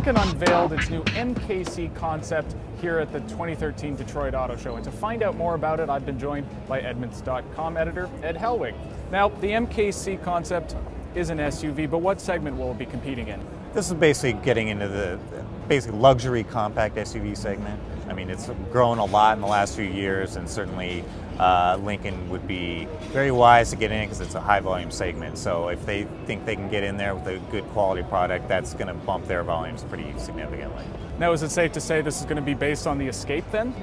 Lincoln unveiled its new MKC Concept here at the 2013 Detroit Auto Show. And to find out more about it, I've been joined by Edmunds.com editor Ed Hellwig. Now, the MKC Concept is an SUV, but what segment will it be competing in? This is basically getting into the basic luxury compact SUV segment. I mean, it's grown a lot in the last few years, and certainly Lincoln would be very wise to get in because it's a high volume segment. So if they think they can get in there with a good quality product, that's going to bump their volumes pretty significantly. Now, is it safe to say this is going to be based on the Escape then?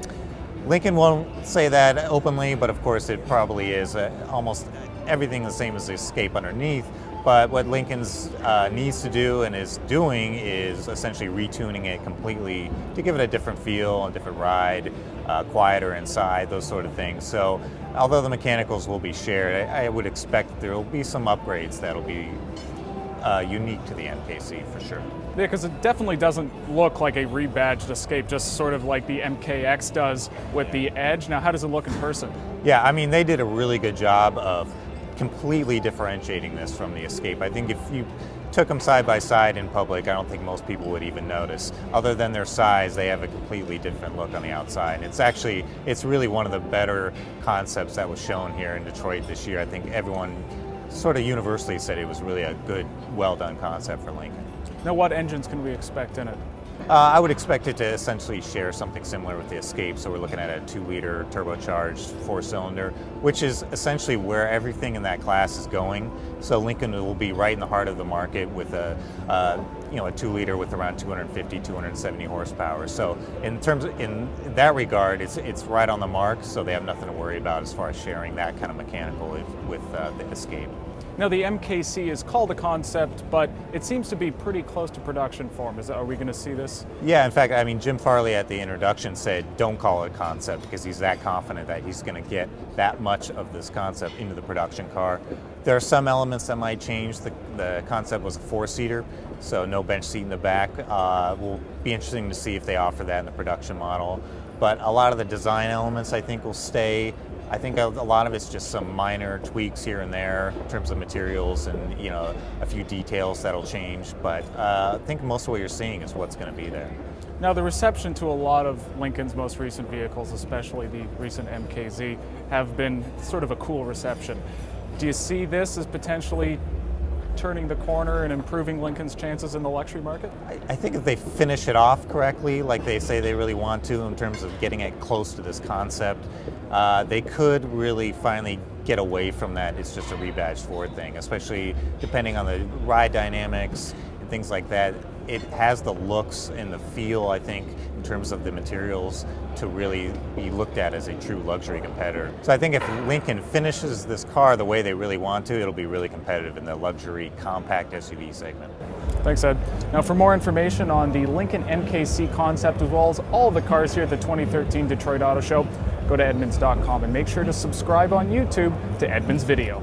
Lincoln won't say that openly, but of course it probably is. Almost everything the same as the Escape underneath. But what Lincoln's needs to do and is doing is essentially retuning it completely to give it a different feel, a different ride, quieter inside, those sort of things. So although the mechanicals will be shared, I would expect that there will be some upgrades that will be unique to the MKC for sure. Yeah, because it definitely doesn't look like a rebadged Escape, just sort of like the MKX does with the Edge. Now, how does it look in person? Yeah, I mean, they did a really good job of completely differentiating this from the Escape. I think if you took them side by side in public, I don't think most people would even notice. Other than their size, they have a completely different look on the outside. It's really one of the better concepts that was shown here in Detroit this year. I think everyone sort of universally said it was really a good, well done concept for Lincoln. Now, what engines can we expect in it? I would expect it to essentially share something similar with the Escape. So we're looking at a 2-liter turbocharged 4-cylinder, which is essentially where everything in that class is going. So Lincoln will be right in the heart of the market with a 2-liter with around 250, 270 horsepower. So in that regard, it's right on the mark. So they have nothing to worry about as far as sharing that kind of mechanical with the Escape. Now, the MKC is called a concept, but it seems to be pretty close to production form. Are we going to see this? Yeah, in fact, I mean, Jim Farley at the introduction said, don't call it a concept, because he's that confident that he's going to get that much of this concept into the production car. There are some elements that might change. The concept was a 4-seater, so no bench seat in the back. Will be interesting to see if they offer that in the production model. But a lot of the design elements, I think, will stay. I think a lot of it's just some minor tweaks here and there in terms of materials and a few details that'll change. But I think most of what you're seeing is what's going to be there. Now, the reception to a lot of Lincoln's most recent vehicles, especially the recent MKZ, have been sort of a cool reception. Do you see this as potentially turning the corner and improving Lincoln's chances in the luxury market? I think if they finish it off correctly, like they say they really want to in terms of getting it close to this concept, they could really finally get away from that it's just a rebadged Ford thing, especially depending on the ride dynamics and things like that. It has the looks and the feel, I think, in terms of the materials to really be looked at as a true luxury competitor. So I think if Lincoln finishes this car the way they really want to, it'll be really competitive in the luxury compact SUV segment. Thanks, Ed. Now, for more information on the Lincoln MKC Concept, as well as all of the cars here at the 2013 Detroit Auto Show, go to Edmunds.com and make sure to subscribe on YouTube to Edmunds Video.